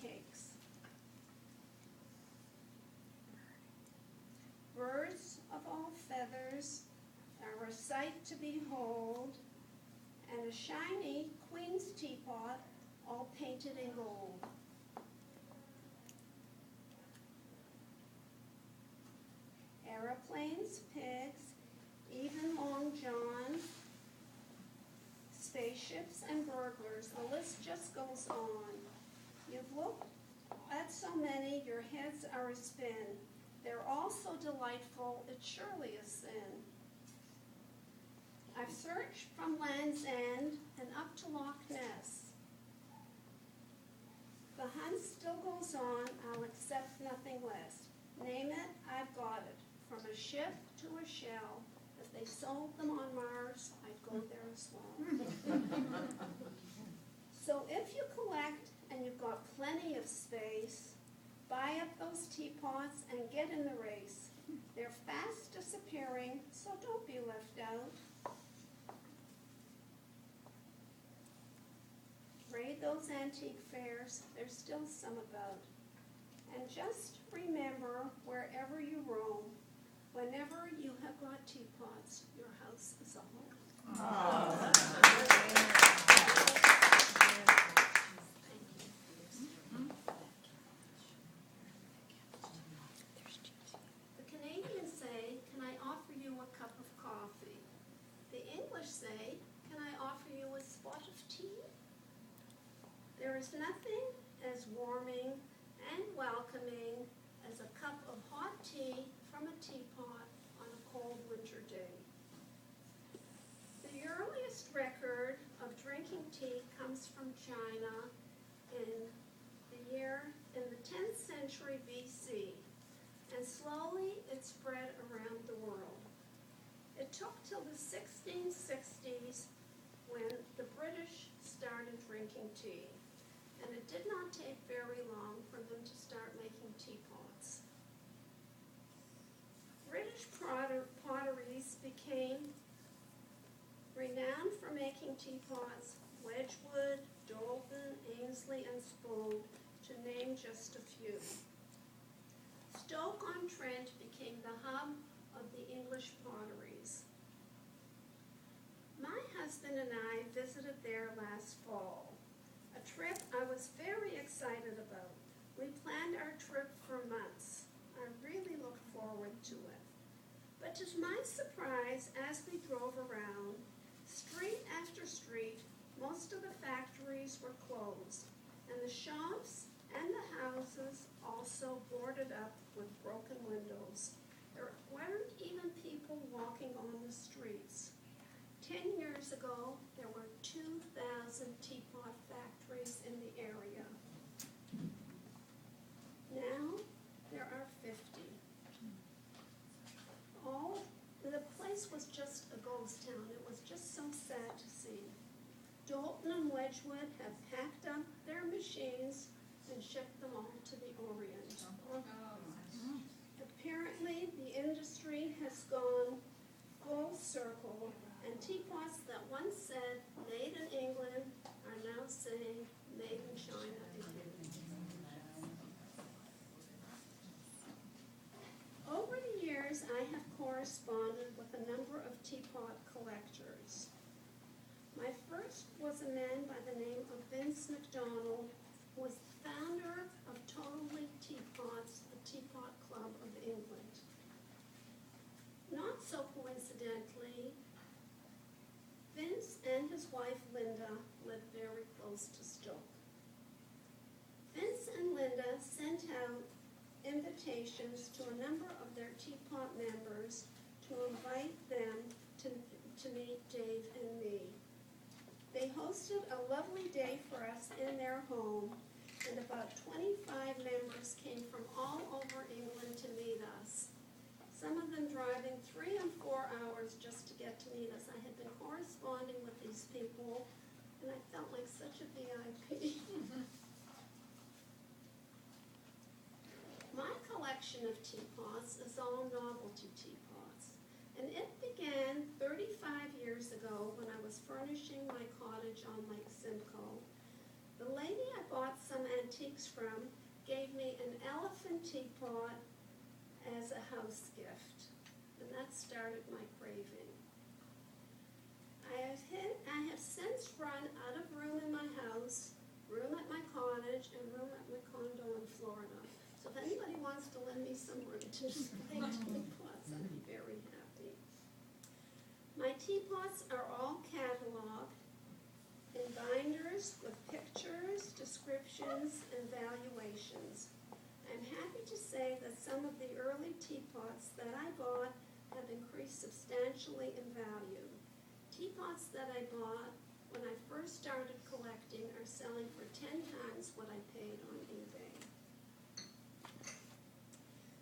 cakes. Birds of all feathers are a sight to behold, and a shiny queen's teapot all painted in gold. Aeroplanes, pigs, even Long John, spaceships and burglars, the list just goes on. You've looked at so many, your heads are a spin. They're all so delightful, it's surely a sin. I've searched from Land's End and up to Loch Ness. The hunt still goes on, I'll accept nothing less. Name it, I've got it. From a ship to a shell. If they sold them on Mars, I'd go there as well. So if you collect and you've got plenty of space, buy up those teapots and get in the race. They're fast disappearing, so don't be left out. Raid those antique fairs, there's still some about. And just remember, wherever you roam, whenever you have got teapots, your house is a home. Oh. The Canadians say, "Can I offer you a cup of coffee?" The English say, "Can I offer you a spot of tea?" There is nothing as warming and welcoming as a cup of hot tea from a teapot on a cold winter day. The earliest record of drinking tea comes from China in the 10th century BC, and slowly it spread around the world. It took till the 1660s when the British started drinking tea, and it did not take very long for them to start making teapots. British potteries became renowned for making teapots. Wedgwood, Dolton, Ainsley, and Spoon, to name just a few. Stoke-on-Trent became the hub of the English potteries. My husband and I visited there last fall, a trip I was very excited about. We planned our trip for months. I really looked forward to it. But to my surprise, as we drove around, street after street, most of the factories were closed, and the shops and the houses also boarded up with broken windows. There weren't even people walking on the streets. 10 years ago, there were 2,000 teapot factories in the area. Now, there are 50. The place was just a ghost town. It was just so sad to see. Dolton and Wedgwood have packed up their machines and shipped them all to the Orient. Apparently, the industry has gone full circle, and teapots that once said made in England are now saying made in China again. Over the years, I have corresponded with a number of teapot collectors. My first was a man by the name of Vince MacDonald, who was the founder of Totally Teapots, the Teapot Club of England. Not so coincidentally, Vince and his wife Linda lived very close to Stoke. Vince and Linda sent out invitations to a number of their teapot members to invite them to meet Dave and me. They hosted a lovely day for us in their home, and about 25 members came from all over England to meet us. Some of them driving 3 and 4 hours just to get to meet us. I had been corresponding with these people, and I felt like such a VIP. My collection of teapots is all novelty teapots, and it began 35 years ago when I was furnishing my cottage on Lake Simcoe. The lady I bought some antiques from teapot as a house gift, and that started my craving. I have since run out of room in my house, room at my cottage, and room at my condo in Florida. So if anybody wants to lend me some room to display teapots, I'd be very happy. My teapots are all cataloged in binders with pictures, descriptions, and valuations. I'm happy to say that some of the early teapots that I bought have increased substantially in value. Teapots that I bought when I first started collecting are selling for 10 times what I paid on eBay.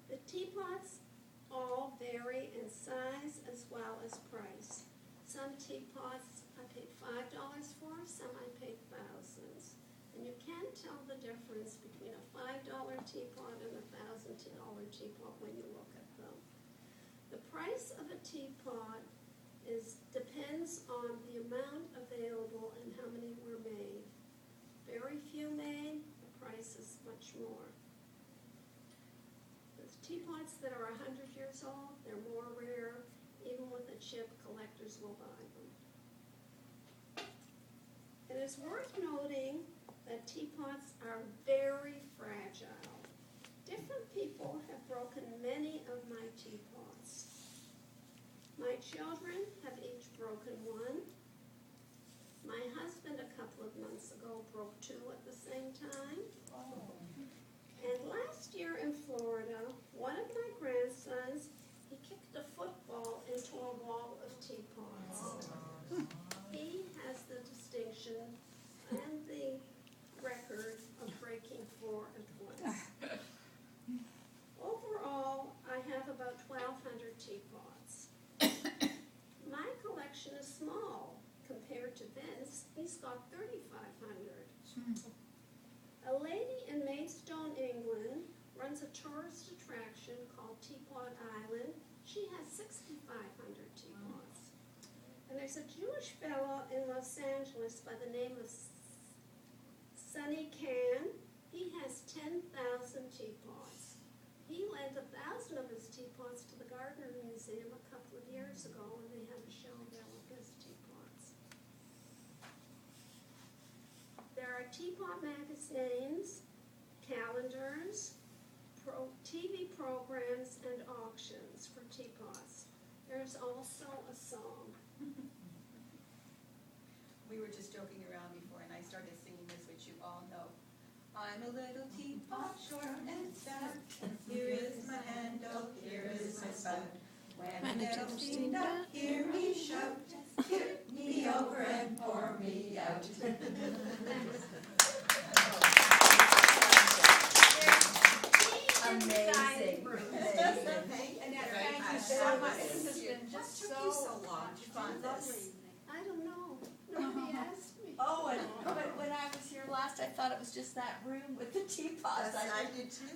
The teapots all vary in size as well as price. Some teapots I paid $5 for, some I paid thousands. And you can't tell the difference between a $5 teapot and a $1,000 teapot when you look at them. The price of a teapot depends on the amount available and how many were made. Very few made, the price is much more. The teapots that are 100 years old, they're more rare. Even with a chip, collectors will buy them. It is worth noting that teapots are very fragile. Different people have broken many of my teapots. My children have each broken one. My husband a couple of months ago broke 2 at the same time. And last year in Florida, one of my grandsons, he kicked a football into a wall of teapots. He has the distinction and the record of breaking 4 at once. Overall, I have about 1,200 teapots. My collection is small compared to Vince. He's got 3,500. A lady in Maidstone, England, runs a tourist attraction called Teapot Island. She has 6,500 teapots. And there's a Jewish fellow in Los Angeles by the name of Sonny Can. He has 10,000 teapots. He lent 1,000 of his teapots to the Gardner Museum a couple of years ago when they had a show there with his teapots. There are teapot magazines, calendars, TV programs, and auctions for teapots. There's also a song. We were just joking around before, and I started singing this, which you all know. I'm a little teapot, short and stout. Here is my handle, here is my spout. When the kettle steamed up, hear me shout. Tip me over and pour me out. Amazing. Thank you so much. This has been just so much fun. I don't know. Nobody asked me. Oh, but when I was here last, I thought it was just that room with the teapots. I did too.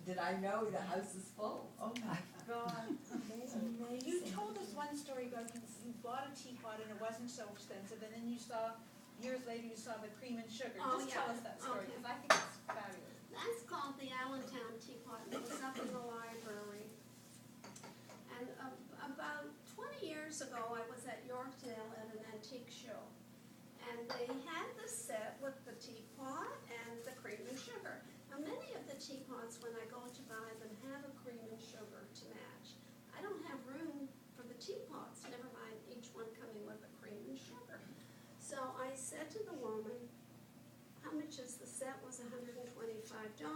Did I know the house is full? Oh my God. Amazing. Amazing. You told us one story about you bought a teapot and it wasn't so expensive, and then you saw, years later, you saw the cream and sugar. Oh, Just yeah. tell us that story, Okay. because I think it's fabulous. That's called the Allentown Teapot. It was up in the library. And about 20 years ago, I was at Yorkdale at an antique show. And they had the set with the teapot and the cream and sugar. Now, many of the teapots, when I go to buy them, have a cream and sugar to match. I don't have room for the teapots, never mind each one coming with a cream and sugar. So I said to the woman, how much is the set? Was $125.